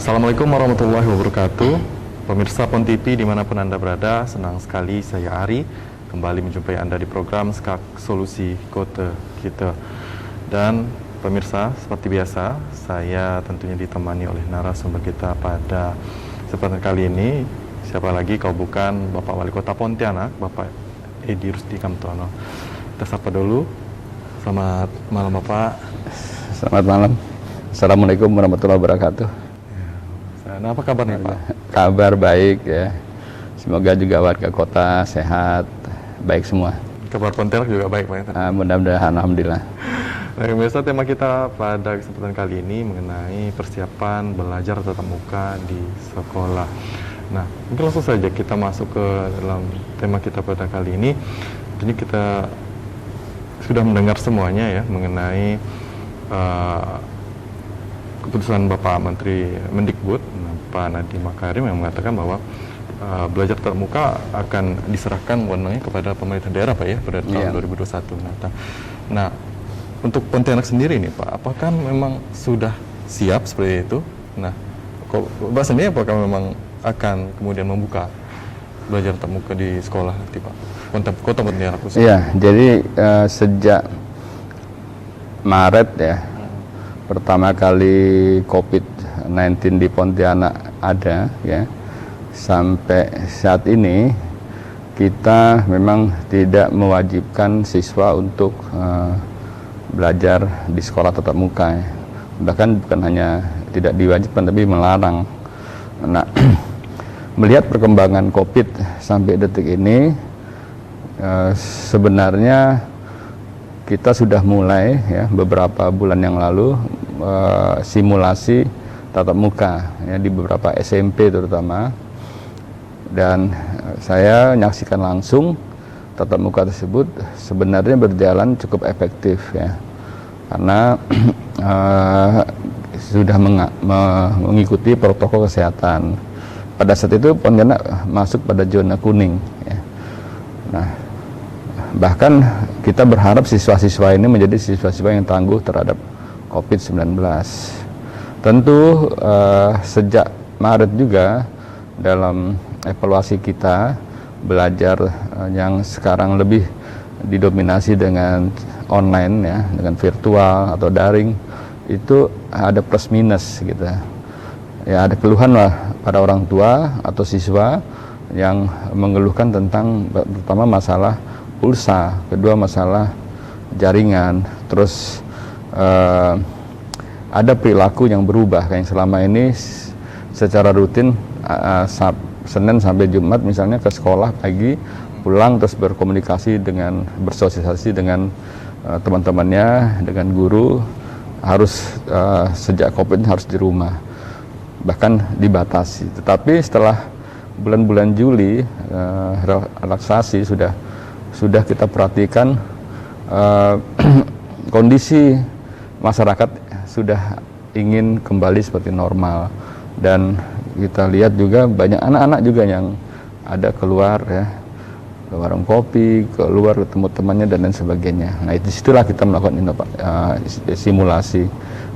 Assalamualaikum warahmatullahi wabarakatuh. Pemirsa PON TV dimanapun Anda berada, senang sekali saya Ari kembali menjumpai Anda di program Skak Solusi Kota Kita. Dan pemirsa, seperti biasa, saya tentunya ditemani oleh narasumber kita pada kesempatan kali ini. Siapa lagi kalau bukan Bapak Wali Kota Pontianak, Bapak Edi Rusdi Kamtono. Kita sapa dulu. Selamat malam Bapak. Selamat malam. Assalamualaikum warahmatullahi wabarakatuh. Nah, apa kabar nih Pak? Kabar baik ya. Semoga juga warga kota sehat, baik semua. Kabar Pontianak juga baik Pak. Mudah-mudahan alhamdulillah. Nah, pemirsa, tema kita pada kesempatan kali ini mengenai persiapan belajar tatap muka di sekolah. Nah, mungkin langsung saja kita masuk ke dalam tema kita pada kali ini. Jadi kita sudah mendengar semuanya ya mengenai keputusan Bapak Menteri Mendikbud, Pak Nadiem Makarim, yang mengatakan bahwa belajar tatap muka akan diserahkan wewenangnya kepada pemerintah daerah Pak ya pada tahun 2021 mendatang. Nah, untuk Pontianak sendiri nih Pak, apakah memang sudah siap seperti itu? Nah, Bapak sendiri apakah memang akan kemudian membuka belajar tatap muka di sekolah nanti Pak? Kota Pontianak khususnya. Iya, jadi sejak Maret ya, pertama kali COVID-19 di Pontianak ada ya, sampai saat ini kita memang tidak mewajibkan siswa untuk belajar di sekolah tatap muka ya. Bahkan bukan hanya tidak diwajibkan tapi melarang. Nah, melihat perkembangan COVID sampai detik ini, sebenarnya kita sudah mulai ya beberapa bulan yang lalu simulasi tatap muka ya di beberapa SMP terutama, dan saya menyaksikan langsung tatap muka tersebut sebenarnya berjalan cukup efektif ya, karena sudah mengikuti protokol kesehatan. Pada saat itu Pontianak masuk pada zona kuning ya. Nah, bahkan kita berharap siswa-siswa ini menjadi siswa-siswa yang tangguh terhadap COVID-19. Tentu sejak Maret juga dalam evaluasi kita belajar yang sekarang lebih didominasi dengan online ya, dengan virtual atau daring, itu ada plus minus gitu ya. Ada keluhan lah pada orang tua atau siswa yang mengeluhkan tentang pertama masalah pulsa, kedua masalah jaringan, terus ada perilaku yang berubah kayak yang selama ini secara rutin Senin sampai Jumat misalnya ke sekolah pagi, pulang terus berkomunikasi dengan bersosialisasi dengan teman-temannya, dengan guru, harus sejak COVID harus di rumah, bahkan dibatasi. Tetapi setelah bulan-bulan Juli relaksasi sudah kita perhatikan kondisi masyarakat sudah ingin kembali seperti normal, dan kita lihat juga banyak anak-anak juga yang ada keluar ya, ke warung kopi, keluar ketemu temannya dan lain sebagainya. Nah, disitulah kita melakukan simulasi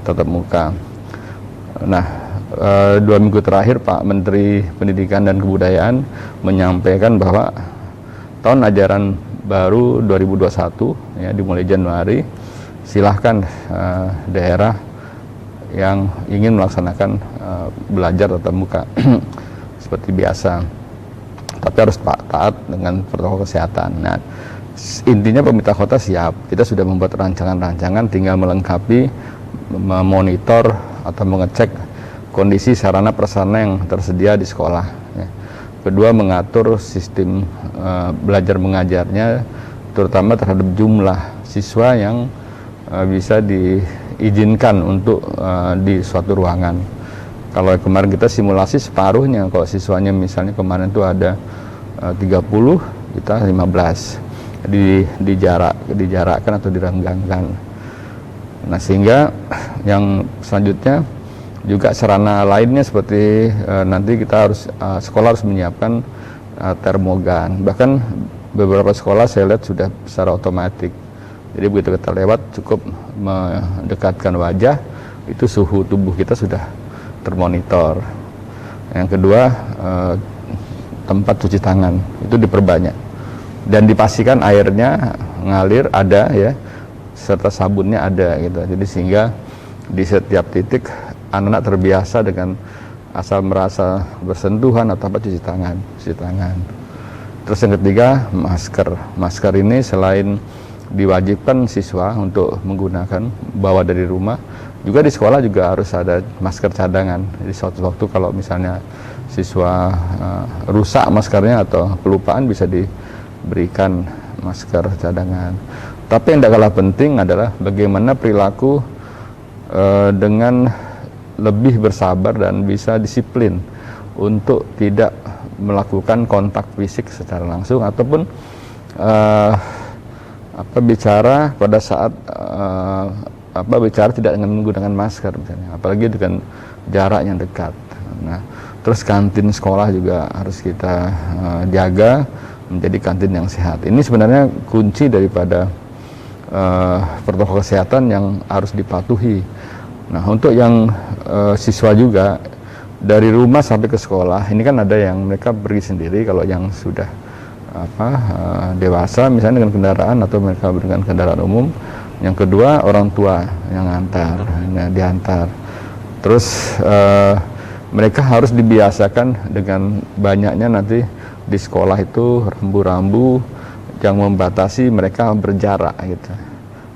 tatap muka. Nah, 2 minggu terakhir Pak Menteri Pendidikan dan Kebudayaan menyampaikan bahwa tahun ajaran baru 2021 ya, dimulai Januari, silahkan daerah yang ingin melaksanakan belajar tatap muka seperti biasa, tapi harus taat dengan protokol kesehatan. Nah, intinya pemerintah kota siap, kita sudah membuat rancangan-rancangan, tinggal melengkapi, memonitor atau mengecek kondisi sarana prasarana yang tersedia di sekolah ya. Kedua, mengatur sistem belajar mengajarnya, terutama terhadap jumlah siswa yang bisa diizinkan untuk di suatu ruangan. Kalau kemarin kita simulasi separuhnya, kalau siswanya misalnya kemarin itu ada 30, kita 15 dijarakkan atau direnggangkan. Nah, sehingga yang selanjutnya juga sarana lainnya seperti nanti kita harus sekolah harus menyiapkan termogan. Bahkan beberapa sekolah saya lihat sudah secara otomatis. Jadi begitu kita lewat cukup mendekatkan wajah, itu suhu tubuh kita sudah termonitor. Yang kedua, tempat cuci tangan itu diperbanyak dan dipastikan airnya ngalir ada ya, serta sabunnya ada gitu. Jadi sehingga di setiap titik anak-anak terbiasa dengan asal merasa bersentuhan atau apa cuci tangan. Terus yang ketiga, masker ini selain diwajibkan siswa untuk menggunakan bawa dari rumah, juga di sekolah juga harus ada masker cadangan. Jadi suatu waktu kalau misalnya siswa rusak maskernya atau kelupaan, bisa diberikan masker cadangan. Tapi yang tidak kalah penting adalah bagaimana perilaku dengan lebih bersabar dan bisa disiplin untuk tidak melakukan kontak fisik secara langsung ataupun bicara pada saat bicara tidak dengan menggunakan masker misalnya, apalagi dengan jarak yang dekat. Nah, terus kantin sekolah juga harus kita jaga menjadi kantin yang sehat. Ini sebenarnya kunci daripada protokol kesehatan yang harus dipatuhi. Nah, untuk yang siswa juga dari rumah sampai ke sekolah, ini kan ada yang mereka pergi sendiri kalau yang sudah dewasa misalnya dengan kendaraan atau mereka dengan kendaraan umum. Yang kedua, orang tua yang diantar. Terus mereka harus dibiasakan dengan banyaknya nanti di sekolah itu rambu-rambu yang membatasi mereka berjarak gitu,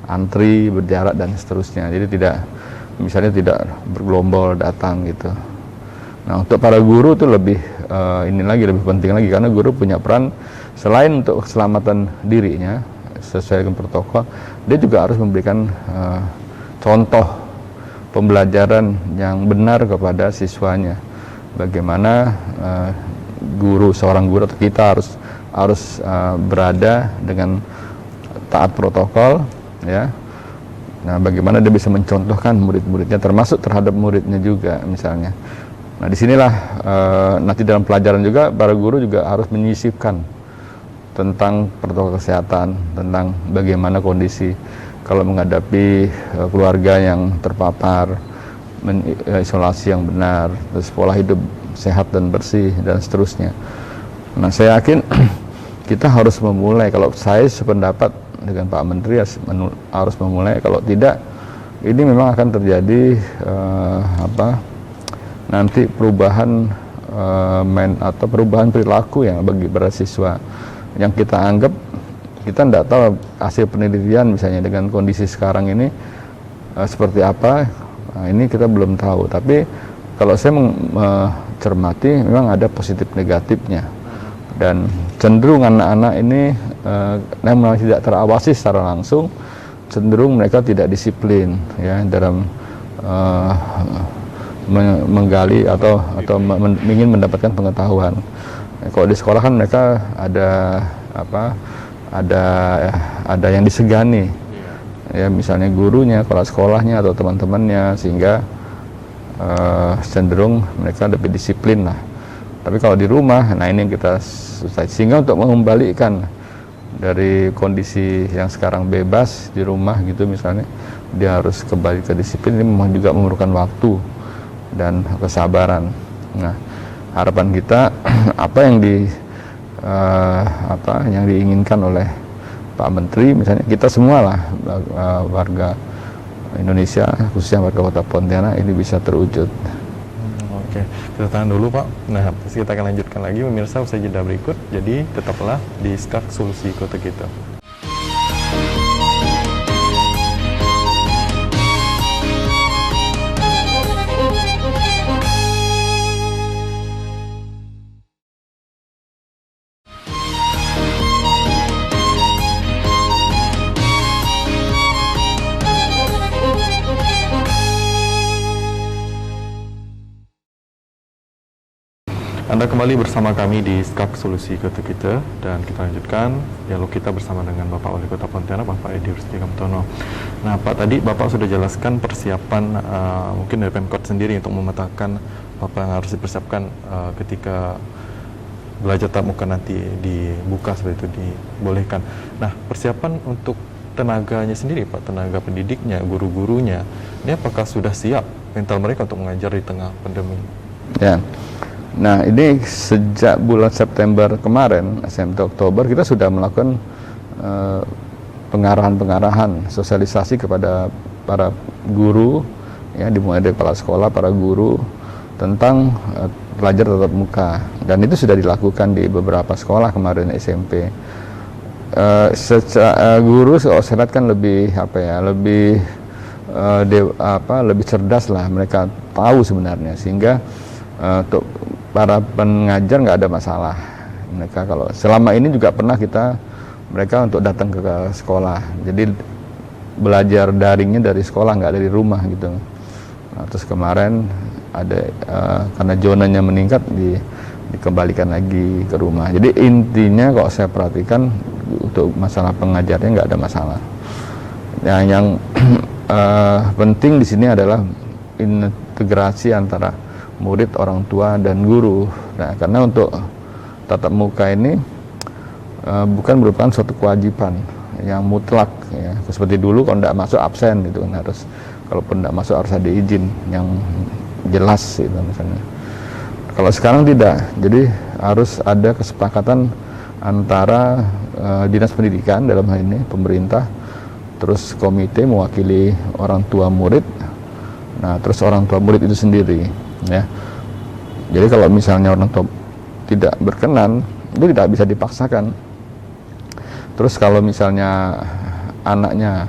antri berjarak dan seterusnya. Jadi tidak bergelombol datang gitu. Nah, untuk para guru itu lebih penting lagi, karena guru punya peran selain untuk keselamatan dirinya sesuai dengan protokol, dia juga harus memberikan contoh pembelajaran yang benar kepada siswanya. Bagaimana seorang guru atau kita harus berada dengan taat protokol, ya. Nah, bagaimana dia bisa mencontohkan murid-muridnya, termasuk terhadap muridnya juga misalnya. Nah, disinilah nanti dalam pelajaran juga para guru juga harus menyisipkan tentang protokol kesehatan, tentang bagaimana kondisi kalau menghadapi keluarga yang terpapar, isolasi yang benar, terus pola hidup sehat dan bersih dan seterusnya. Nah, saya yakin kita harus memulai, kalau saya sependapat dengan Pak Menteri harus memulai, kalau tidak ini memang akan terjadi nanti perubahan perubahan perilaku yang bagi para siswa yang kita anggap, kita tidak tahu hasil penelitian misalnya dengan kondisi sekarang ini seperti apa. Nah, ini kita belum tahu, tapi kalau saya mencermati memang ada positif negatifnya, dan cenderung anak-anak ini memang tidak terawasi secara langsung, cenderung mereka tidak disiplin ya dalam menggali atau ingin mendapatkan pengetahuan. Kalau di sekolah kan mereka ada yang disegani, ya, misalnya gurunya, kepala sekolahnya atau teman-temannya, sehingga cenderung mereka lebih disiplin lah. Tapi kalau di rumah, nah ini yang kita susah. Sehingga untuk mengembalikan dari kondisi yang sekarang bebas di rumah gitu misalnya, dia harus kembali ke disiplin. Ini memang juga memerlukan waktu dan kesabaran. Nah, harapan kita apa yang diinginkan oleh Pak Menteri, misalnya kita semua lah warga Indonesia, khususnya warga Kota Pontianak, ini bisa terwujud. Oke, kita tahan dulu Pak. Nah, kita akan lanjutkan lagi pemirsa usai jeda berikut. Jadi tetaplah di Skak Solusi Kota Kita. Anda kembali bersama kami di Skak Solusi Kota Kita, dan kita lanjutkan dialog kita bersama dengan Bapak Wali Kota Pontianak, Bapak Edi Rusdi Kamtono. Nah, Pak, tadi Bapak sudah jelaskan persiapan mungkin dari Pemkot sendiri untuk memetakan apa yang harus dipersiapkan ketika belajar tatap muka nanti dibuka seperti itu dibolehkan. Nah, persiapan untuk tenaganya sendiri Pak, tenaga pendidiknya, guru-gurunya, ini apakah sudah siap mental mereka untuk mengajar di tengah pandemi? Ya. Nah, ini sejak bulan September kemarin, sampai Oktober, kita sudah melakukan pengarahan-pengarahan, sosialisasi kepada para guru, ya, dimulai dari kepala sekolah, para guru, tentang belajar tatap muka. Dan itu sudah dilakukan di beberapa sekolah kemarin SMP. Guru saya lihat kan lebih lebih cerdas lah, mereka tahu sebenarnya, sehingga untuk para pengajar nggak ada masalah. Mereka kalau selama ini juga pernah mereka untuk datang ke sekolah, jadi belajar daringnya dari sekolah, nggak dari rumah gitu. Nah, terus kemarin ada karena zonanya meningkat, dikembalikan lagi ke rumah. Jadi intinya kalau saya perhatikan untuk masalah pengajarnya nggak ada masalah. Yang penting di sini adalah integrasi antara murid, orang tua, dan guru. Nah, karena untuk tatap muka ini bukan merupakan suatu kewajiban yang mutlak, ya. Seperti dulu kalau tidak masuk absen gitu kan, harus, kalaupun tidak masuk harus ada izin yang jelas gitu misalnya. Kalau sekarang tidak, jadi harus ada kesepakatan antara dinas pendidikan, dalam hal ini pemerintah, terus komite mewakili orang tua murid, nah terus orang tua murid itu sendiri, ya. Jadi kalau misalnya orang tua tidak berkenan, itu tidak bisa dipaksakan. Terus kalau misalnya anaknya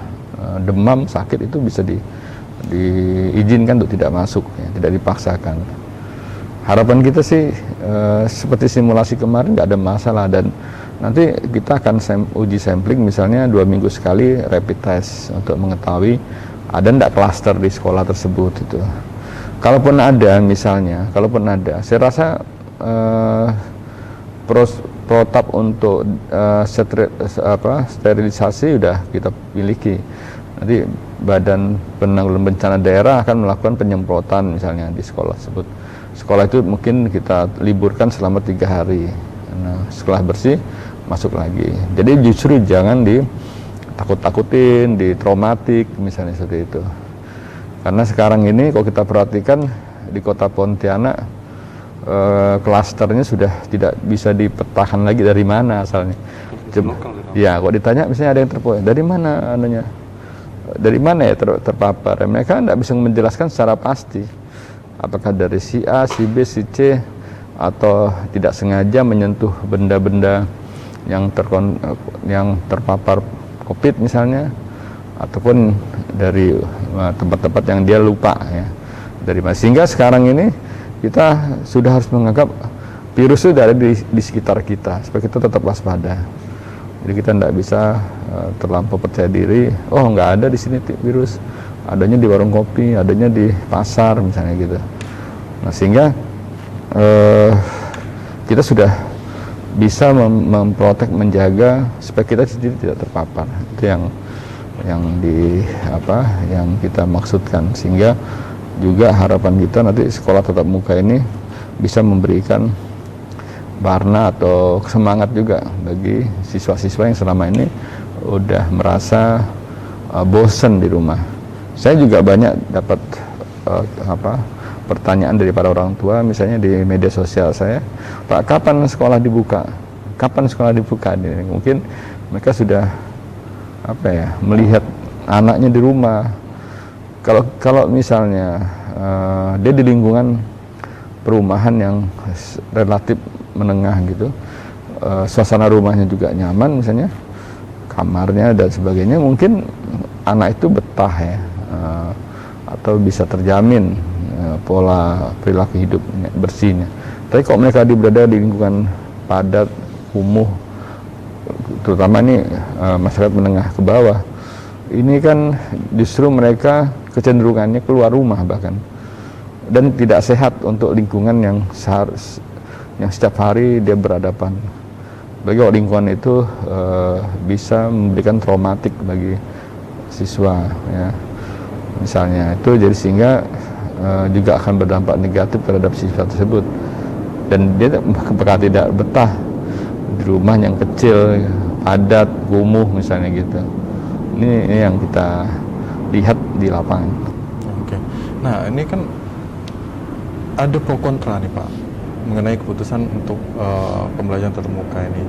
demam, sakit, itu bisa diizinkan untuk tidak masuk, ya, tidak dipaksakan. Harapan kita sih seperti simulasi kemarin nggak ada masalah, dan nanti kita akan uji sampling misalnya 2 minggu sekali rapid test untuk mengetahui ada ndak klaster di sekolah tersebut itu. Kalaupun ada misalnya, saya rasa protap untuk sterilisasi sudah kita miliki. Nanti Badan Penanggulangan Bencana Daerah akan melakukan penyemprotan misalnya di sekolah tersebut. Sekolah itu mungkin kita liburkan selama 3 hari. Nah, setelah bersih masuk lagi. Jadi justru jangan ditakut-takutin, ditraumatik misalnya seperti itu. Karena sekarang ini kalau kita perhatikan di Kota Pontianak, klasternya sudah tidak bisa dipetakan lagi dari mana asalnya. Ya, kalau ditanya misalnya ada yang terpapar, dari mana ya terpapar? Mereka tidak bisa menjelaskan secara pasti. Apakah dari si A, si B, si C, atau tidak sengaja menyentuh benda-benda yang terpapar COVID misalnya, ataupun dari tempat-tempat yang dia lupa, ya. Sehingga sekarang ini kita sudah harus menganggap virus itu ada di sekitar kita, supaya kita tetap waspada. Jadi kita tidak bisa terlampau percaya diri, oh nggak ada di sini virus, adanya di warung kopi, adanya di pasar misalnya gitu. Nah, sehingga kita sudah bisa memprotek, menjaga supaya kita sendiri tidak terpapar. Itu yang kita maksudkan, sehingga juga harapan kita nanti sekolah tatap muka ini bisa memberikan warna atau semangat juga bagi siswa-siswa yang selama ini udah merasa bosen di rumah. Saya juga banyak dapat pertanyaan dari para orang tua, misalnya di media sosial saya, Pak, kapan sekolah dibuka? Kapan sekolah dibuka? Mungkin mereka sudah melihat anaknya di rumah. Kalau misalnya dia di lingkungan perumahan yang relatif menengah gitu, suasana rumahnya juga nyaman, misalnya kamarnya dan sebagainya, mungkin anak itu betah, ya, atau bisa terjamin pola perilaku hidup bersihnya. Tapi kalau mereka berada di lingkungan padat, kumuh, terutama ini masyarakat menengah ke bawah, ini kan justru mereka kecenderungannya keluar rumah bahkan, dan tidak sehat untuk lingkungan yang setiap hari dia berhadapan. Bagi lingkungan itu bisa memberikan traumatik bagi siswa, ya. Misalnya itu, jadi sehingga juga akan berdampak negatif terhadap siswa tersebut, dan dia bakal tidak betah di rumah yang kecil, padat, kumuh misalnya gitu. Ini yang kita lihat di lapangan. Oke. Nah, ini kan ada pro kontra nih Pak mengenai keputusan untuk pembelajaran tatap muka ini.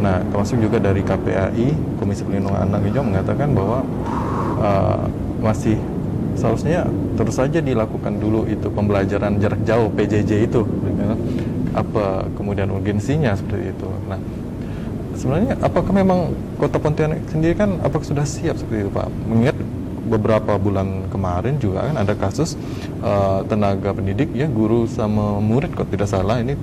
Nah, termasuk juga dari KPAI, Komisi Perlindungan Anak juga mengatakan bahwa masih seharusnya terus saja dilakukan dulu itu pembelajaran jarak jauh PJJ itu. Apa kemudian urgensinya seperti itu. Nah, sebenarnya apakah memang Kota Pontianak sendiri kan apakah sudah siap seperti itu Pak? Mengingat beberapa bulan kemarin juga kan ada kasus tenaga pendidik ya, guru sama murid kok tidak salah ini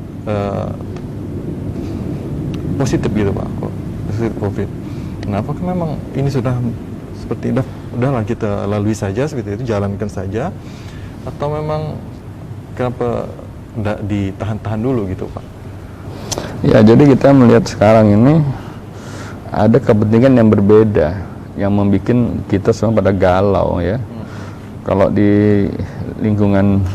positif gitu Pak, kok positif COVID. Nah, apakah memang ini sudah seperti udahlah kita lalui saja seperti itu, jalankan saja, atau memang kenapa tidak ditahan-tahan dulu gitu Pak? Ya, jadi kita melihat sekarang ini ada kepentingan yang berbeda yang membuat kita semua pada galau ya. Kalau di lingkungan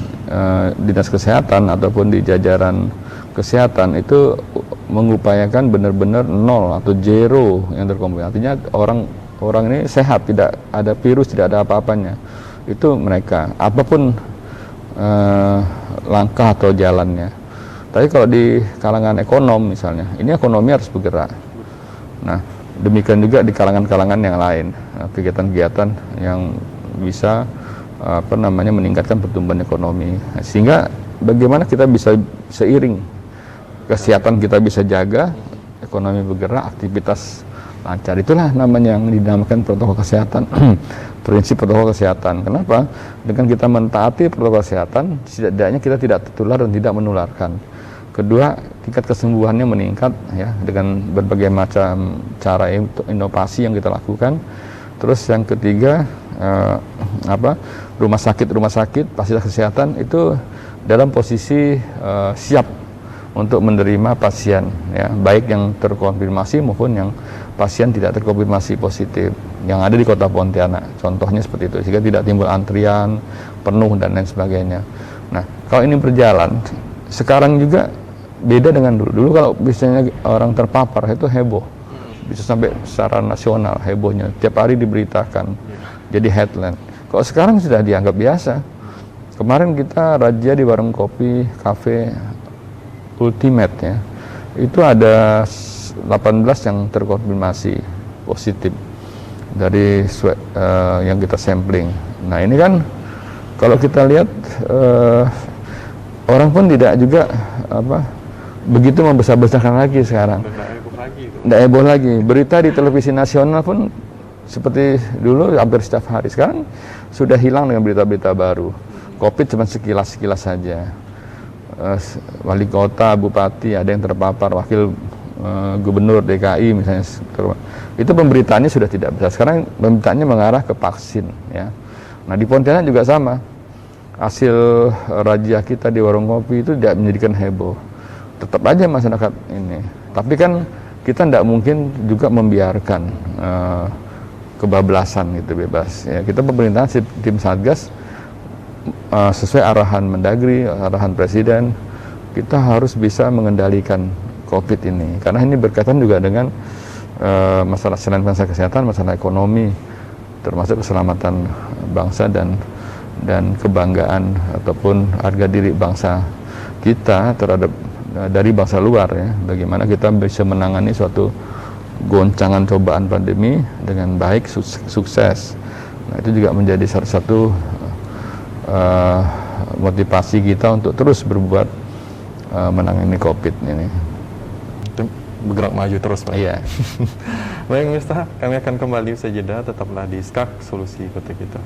dinas kesehatan ataupun di jajaran kesehatan itu mengupayakan benar-benar nol atau zero yang terkomplikasi. Artinya orang ini sehat, tidak ada virus, tidak ada apa-apanya. Itu mereka, apapun langkah atau jalannya. Tapi kalau di kalangan ekonom misalnya, ini ekonomi harus bergerak. Nah, demikian juga di kalangan-kalangan yang lain, kegiatan-kegiatan yang bisa meningkatkan pertumbuhan ekonomi. Sehingga bagaimana kita bisa seiring kesehatan kita bisa jaga, ekonomi bergerak, aktivitas lancar. Itulah namanya yang dinamakan protokol kesehatan. Prinsip protokol kesehatan. Kenapa? Dengan kita mentaati protokol kesehatan, setidaknya kita tidak tertular dan tidak menularkan. Kedua, tingkat kesembuhannya meningkat ya dengan berbagai macam cara inovasi yang kita lakukan. Terus yang ketiga, rumah sakit, fasilitas kesehatan itu dalam posisi siap untuk menerima pasien ya, baik yang terkonfirmasi maupun yang pasien tidak terkonfirmasi positif yang ada di Kota Pontianak. Contohnya seperti itu, sehingga tidak timbul antrian penuh dan lain sebagainya. Nah, kalau ini berjalan, sekarang juga beda dengan dulu. Dulu kalau misalnya orang terpapar itu heboh, bisa sampai secara nasional hebohnya, tiap hari diberitakan, jadi headline. Kalau sekarang sudah dianggap biasa. Kemarin kita razia di warung kopi, kafe Ultimate ya, itu ada 18 yang terkonfirmasi positif dari yang kita sampling. Nah, ini kan kalau kita lihat orang pun tidak juga begitu membesar-besarkan lagi sekarang. Tidak heboh lagi. Berita di televisi nasional pun seperti dulu hampir setiap hari. Sekarang sudah hilang dengan berita-berita baru. COVID cuma sekilas-sekilas saja. Wali kota, bupati ada yang terpapar, wakil gubernur DKI misalnya, itu pemberitaannya sudah tidak besar. Sekarang pemberitaannya mengarah ke vaksin ya. Nah, di Pontianak juga sama. Hasil razia kita di warung kopi itu tidak menjadikan heboh. Tetap aja masyarakat ini. Tapi kan kita tidak mungkin juga membiarkan kebablasan gitu bebas. Ya, kita pemerintahan tim Satgas sesuai arahan Mendagri, arahan Presiden, kita harus bisa mengendalikan COVID ini. Karena ini berkaitan juga dengan masalah selain masalah kesehatan, masalah ekonomi, termasuk keselamatan bangsa dan kebanggaan ataupun harga diri bangsa kita terhadap dari bangsa luar ya. Bagaimana kita bisa menangani suatu goncangan cobaan pandemi dengan baik, sukses. Nah, itu juga menjadi salah satu motivasi kita untuk terus berbuat menangani COVID ini. Bergerak maju terus Pak. Iya. Baik Miftah, kami akan kembali usai jeda, tetaplah di SKAK Solusi Kota Kita.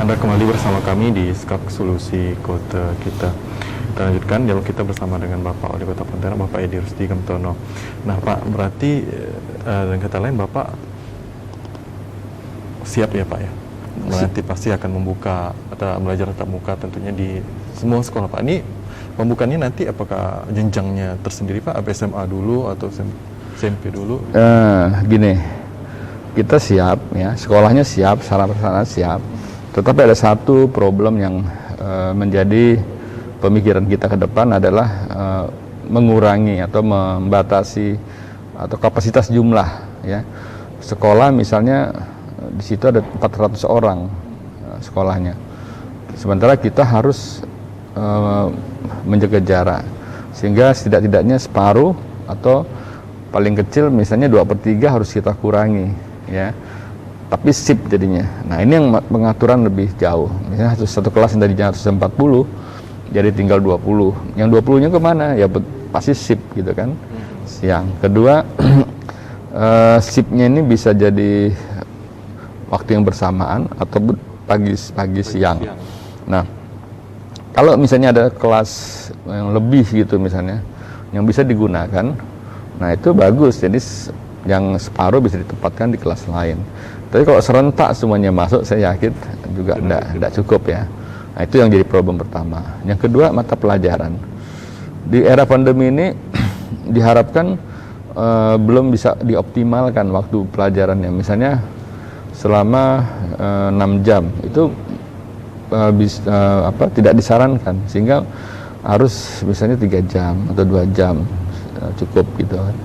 Anda kembali bersama kami di SKAK Solusi Kota Kita. Kita lanjutkan dialog kita bersama dengan Bapak Wali Kota Pontianak, Bapak Edi Rusdi Kemtono. Nah Pak, berarti dengan kata lain Bapak siap ya Pak ya? Nanti pasti akan membuka atau belajar tatap muka tentunya di semua sekolah Pak. Ini pembukaannya nanti apakah jenjangnya tersendiri Pak? Apa SMA dulu atau SMP dulu? Gini, kita siap ya, sekolahnya siap, sarana siap. Tetapi ada satu problem yang menjadi pemikiran kita ke depan adalah mengurangi atau membatasi atau kapasitas jumlah ya. Sekolah misalnya di situ ada 400 orang sekolahnya. Sementara kita harus menjaga jarak sehingga setidak-tidaknya separuh atau paling kecil misalnya 2/3 harus kita kurangi ya. Tapi shift jadinya. Nah, ini yang pengaturan lebih jauh. Misalnya satu kelas yang tadinya harus 40 jadi tinggal 20. Yang 20-nya kemana? Ya pasti shift gitu kan. Siang. Kedua shiftnya ini bisa jadi waktu yang bersamaan atau pagi siang. Nah, kalau misalnya ada kelas yang lebih gitu misalnya yang bisa digunakan, nah itu bagus. Jadi yang separuh bisa ditempatkan di kelas lain. Tapi kalau serentak semuanya masuk, saya yakin juga tidak cukup ya. Nah, itu yang jadi problem pertama. Yang kedua, mata pelajaran. Di era pandemi ini diharapkan belum bisa dioptimalkan waktu pelajarannya. Misalnya selama 6 jam itu tidak disarankan, sehingga harus misalnya 3 jam atau 2 jam cukup gitu kan,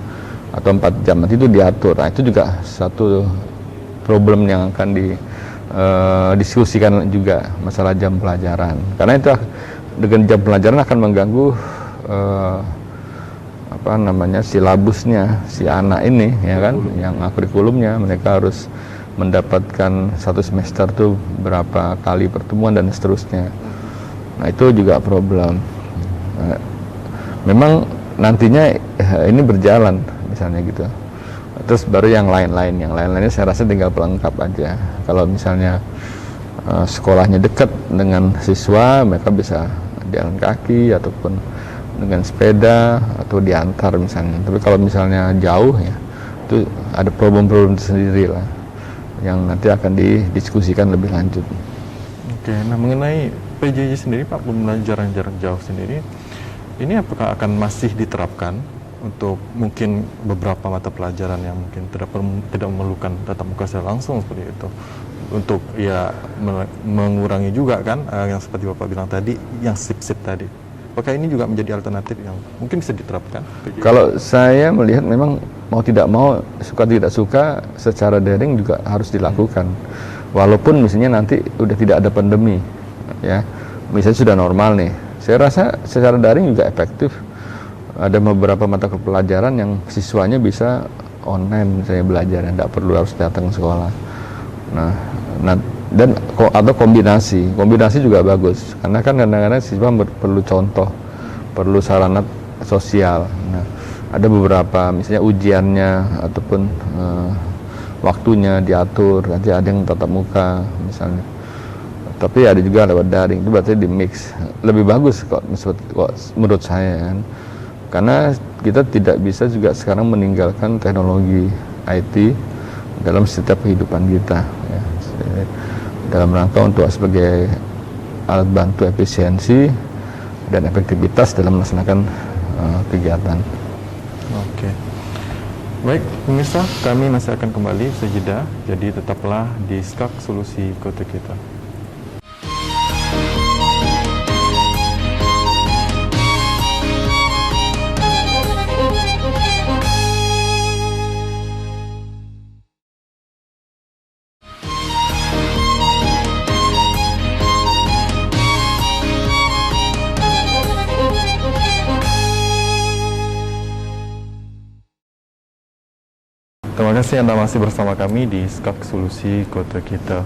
atau 4 jam, nanti itu diatur. Nah, itu juga satu problem yang akan didiskusikan juga, masalah jam pelajaran, karena itu dengan jam pelajaran akan mengganggu silabusnya si anak ini ya kan, yang kurikulumnya. Mereka harus mendapatkan satu semester tuh berapa kali pertemuan dan seterusnya. Nah, itu juga problem. Memang nantinya ini berjalan misalnya gitu. Terus baru yang lain-lainnya saya rasa tinggal pelengkap aja. Kalau misalnya sekolahnya dekat dengan siswa, mereka bisa jalan kaki ataupun dengan sepeda atau diantar misalnya. Tapi kalau misalnya jauh ya, itu ada problem-problem tersendiri lah yang nanti akan didiskusikan lebih lanjut. Oke, nah mengenai PJJ sendiri Pak, pembelajaran jarak jauh sendiri, ini apakah akan masih diterapkan untuk mungkin beberapa mata pelajaran yang mungkin tidak memerlukan tatap muka secara langsung seperti itu, untuk ya mengurangi juga kan yang seperti Bapak bilang tadi, yang sip-sip tadi. Apakah ini juga menjadi alternatif yang mungkin bisa diterapkan? Kalau saya melihat memang mau tidak mau, suka tidak suka, secara daring juga harus dilakukan. Walaupun misalnya nanti udah tidak ada pandemi, ya, misalnya sudah normal nih, saya rasa secara daring juga efektif. Ada beberapa mata pelajaran yang siswanya bisa online, misalnya belajar, tidak perlu harus datang ke sekolah. Nah, dan atau kombinasi juga bagus, karena kan kadang-kadang siswa perlu contoh, perlu sarana sosial. Nah, ada beberapa misalnya ujiannya ataupun waktunya diatur, nanti ada yang tatap muka misalnya, tapi ada juga lewat daring. Itu berarti di mix lebih bagus kok menurut saya kan, karena kita tidak bisa juga sekarang meninggalkan teknologi IT dalam setiap kehidupan kita ya, dalam rangka untuk sebagai alat bantu efisiensi dan efektivitas dalam melaksanakan kegiatan. Oke. Baik, pemirsa, kami masih akan kembali sejedah, jadi tetaplah di Skak Solusi Kota Kita. Terima kasih Anda masih bersama kami di Skak Solusi Kota Kita.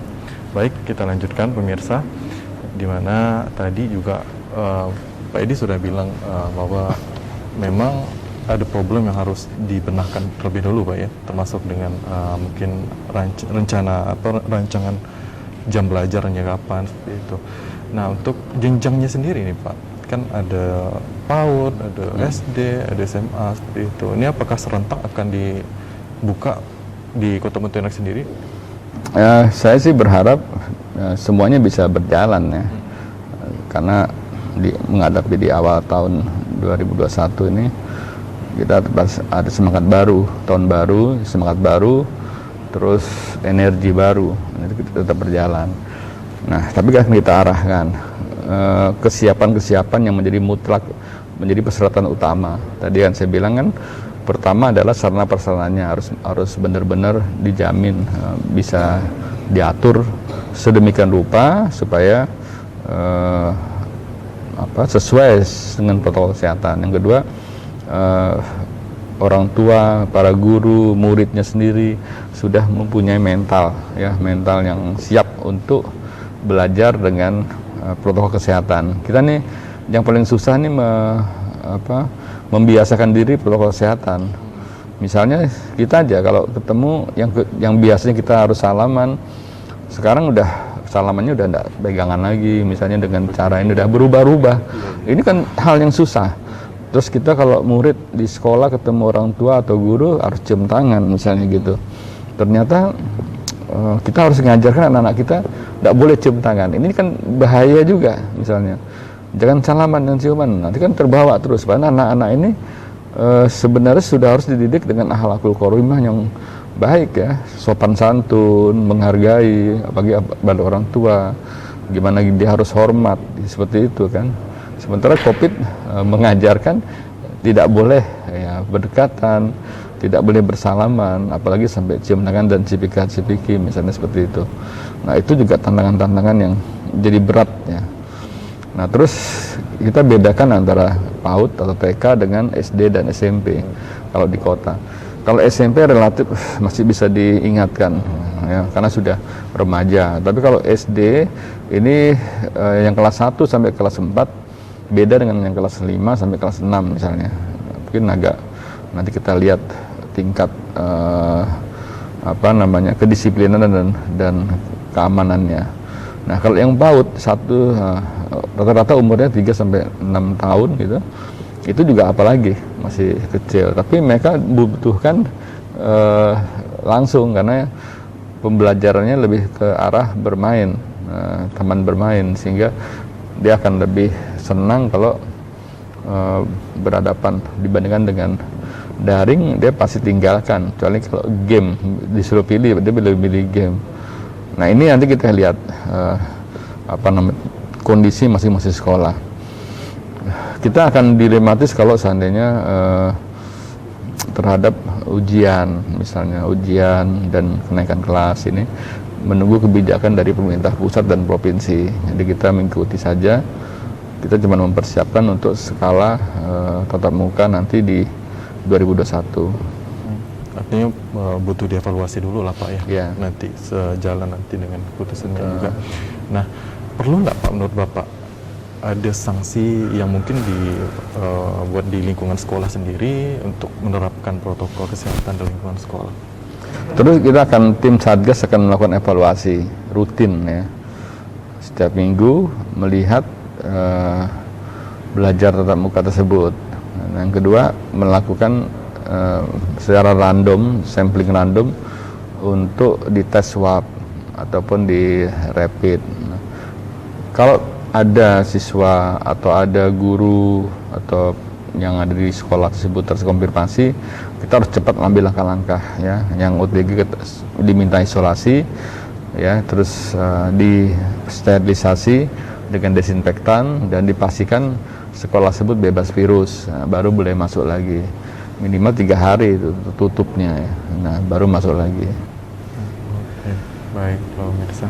Baik, kita lanjutkan pemirsa, di mana tadi juga Pak Edi sudah bilang bahwa memang ada problem yang harus dibenahkan terlebih dulu Pak ya, termasuk dengan mungkin rencana atau rancangan jam belajarnya kapan seperti itu. Nah, untuk jenjangnya sendiri nih Pak, kan ada PAUD, ada SD, ada SMA seperti itu. Ini apakah serentak akan dibuka di Kota Pontianak sendiri? Saya sih berharap semuanya bisa berjalan ya, karena menghadapi di awal tahun 2021 ini, kita ada semangat baru, tahun baru, semangat baru, terus energi baru, itu kita tetap berjalan. Nah, tapi kan kita arahkan kesiapan-kesiapan yang menjadi mutlak, menjadi persyaratan utama. Tadi kan saya bilang kan, pertama adalah sarana prasarananya harus benar-benar dijamin, bisa diatur sedemikian rupa supaya sesuai dengan protokol kesehatan. Yang kedua, orang tua, para guru, muridnya sendiri sudah mempunyai mental yang siap untuk belajar dengan protokol kesehatan. Kita nih yang paling susah nih membiasakan diri protokol kesehatan. Misalnya kita aja kalau ketemu yang biasanya kita harus salaman, sekarang udah salamannya udah enggak pegangan lagi, misalnya dengan cara ini udah berubah-ubah. Ini kan hal yang susah. Terus kita kalau murid di sekolah ketemu orang tua atau guru harus cium tangan misalnya gitu. Ternyata kita harus mengajarkan anak-anak kita tidak boleh cium tangan. Ini kan bahaya juga misalnya. Jangan salaman dan ciuman, nanti kan terbawa terus. Karena anak-anak ini sebenarnya sudah harus dididik dengan akhlakul karimah yang baik ya, sopan santun, menghargai, apalagi pada orang tua, gimana dia harus hormat, seperti itu kan. Sementara COVID mengajarkan tidak boleh ya berdekatan, tidak boleh bersalaman, apalagi sampai cium tangan dan cipika-cipiki misalnya seperti itu. Nah itu juga tantangan-tantangan yang jadi berat ya. Nah terus kita bedakan antara PAUD atau TK dengan SD dan SMP kalau di kota. Kalau SMP relatif masih bisa diingatkan ya, karena sudah remaja. Tapi kalau SD ini yang kelas 1 sampai kelas 4 beda dengan yang kelas 5 sampai kelas 6 misalnya. Mungkin agak nanti kita lihat tingkat kedisiplinan dan keamanannya. Nah, kalau yang PAUD rata-rata umurnya 3 sampai 6 tahun gitu. Itu juga apalagi masih kecil, tapi mereka membutuhkan langsung karena pembelajarannya lebih ke arah bermain, taman bermain, sehingga dia akan lebih senang kalau berhadapan dibandingkan dengan daring. Dia pasti tinggalkan, kecuali kalau game disuruh pilih, dia lebih pilih game. Nah ini nanti kita lihat kondisi masing-masing sekolah. Kita akan dilematis kalau seandainya terhadap ujian, misalnya ujian dan kenaikan kelas ini menunggu kebijakan dari pemerintah pusat dan provinsi. Jadi kita mengikuti saja. Kita cuma mempersiapkan untuk skala tatap muka nanti di 2021. Artinya butuh dievaluasi dulu lah Pak ya. Yeah. Nanti sejalan nanti dengan putusannya juga. Nah, perlu nggak Pak menurut Bapak ada sanksi yang mungkin buat di lingkungan sekolah sendiri untuk menerapkan protokol kesehatan di lingkungan sekolah? Terus kita akan, tim Satgas akan melakukan evaluasi rutin ya, setiap minggu melihat belajar tatap muka tersebut. Nah, yang kedua melakukan secara random, sampling random untuk dites swab ataupun di rapid. Nah, kalau ada siswa atau ada guru atau yang ada di sekolah tersebut terkonfirmasi, kita harus cepat ambil langkah-langkah ya. Yang OTG diminta isolasi ya, terus disterilisasi dengan desinfektan dan dipastikan sekolah tersebut bebas virus. Nah, baru boleh masuk lagi, minimal 3 hari itu tutupnya ya. Nah baru masuk lagi. Oke, baik pemirsa.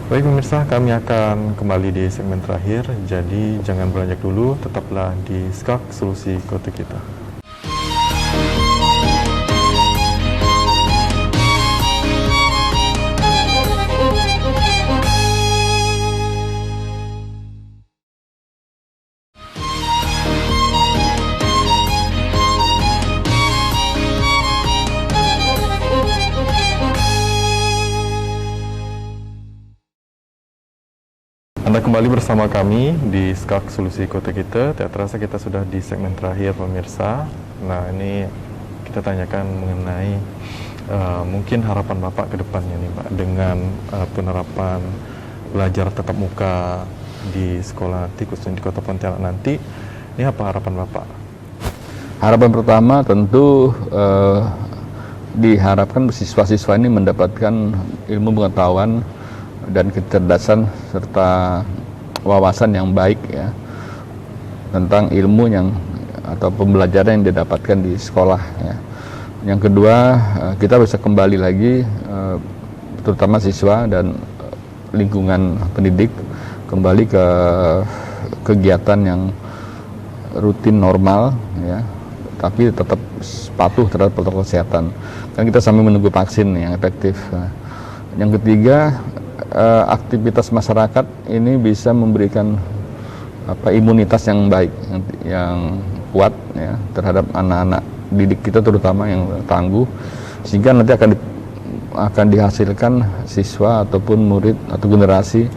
Baik pemirsa, kami akan kembali di segmen terakhir, jadi jangan beranjak dulu, tetaplah di SKAK Solusi Kota Kita. Anda kembali bersama kami di SKAK Solusi Kota Kita. Tak terasa kita sudah di segmen terakhir pemirsa. Nah ini kita tanyakan mengenai mungkin harapan Bapak ke depannya nih Pak, dengan penerapan belajar tatap muka di sekolah nanti, khususnya di Kota Pontianak nanti, ini apa harapan Bapak? Harapan pertama tentu diharapkan siswa-siswa ini mendapatkan ilmu pengetahuan dan kecerdasan serta wawasan yang baik ya tentang ilmu yang atau pembelajaran yang didapatkan di sekolah ya. Yang kedua, kita bisa kembali lagi terutama siswa dan lingkungan pendidik kembali ke kegiatan yang rutin normal ya, tapi tetap patuh terhadap protokol kesehatan. Kan kita sambil menunggu vaksin yang efektif. Yang ketiga, aktivitas masyarakat ini bisa memberikan imunitas yang baik, yang kuat ya terhadap anak-anak didik kita terutama yang tangguh, sehingga nanti akan dihasilkan siswa ataupun murid atau generasi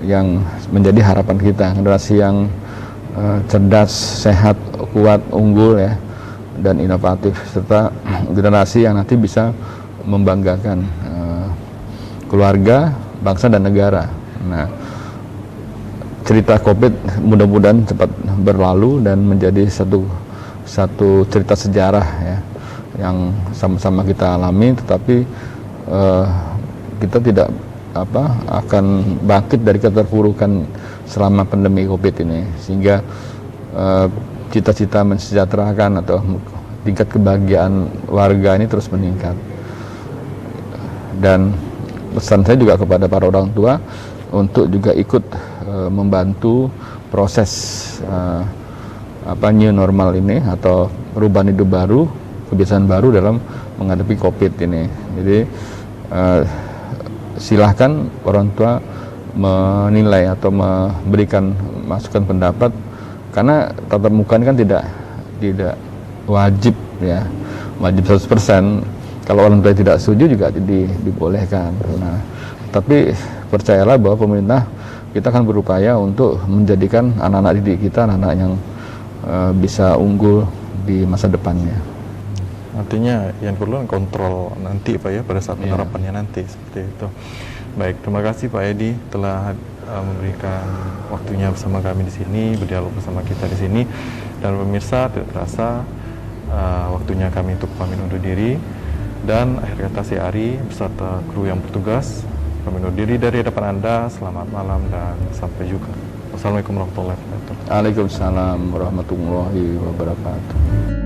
yang menjadi harapan kita, generasi yang cerdas, sehat, kuat, unggul ya, dan inovatif, serta generasi yang nanti bisa membanggakan keluarga, bangsa dan negara. Nah, cerita COVID mudah-mudahan cepat berlalu dan menjadi satu cerita sejarah ya yang sama-sama kita alami, tetapi kita tidak akan bangkit dari keterpurukan selama pandemi COVID ini, sehingga cita-cita mensejahterakan atau tingkat kebahagiaan warga ini terus meningkat. Dan pesan saya juga kepada para orang tua untuk juga ikut membantu proses new normal ini atau perubahan hidup baru, kebiasaan baru dalam menghadapi COVID ini. Jadi silahkan orang tua menilai atau memberikan masukan pendapat, karena tatap muka ini kan tidak wajib ya, wajib 100%. Kalau orang tua tidak setuju juga dibolehkan. Nah, tapi percayalah bahwa pemerintah kita akan berupaya untuk menjadikan anak-anak didik kita anak-anak yang bisa unggul di masa depannya. Artinya yang perlu kontrol nanti Pak ya, pada saat penerapannya nanti, seperti itu. Baik, terima kasih Pak Edi telah memberikan waktunya bersama kami di sini, berdialog bersama kita di sini. Dan pemirsa, tidak terasa waktunya kami untuk pamit undur diri. Dan akhir kata saya Ari beserta kru yang bertugas kami undur diri dari hadapan Anda. Selamat malam dan sampai jumpa. Wassalamualaikum warahmatullahi wabarakatuh. Waalaikumsalam warahmatullahi wabarakatuh.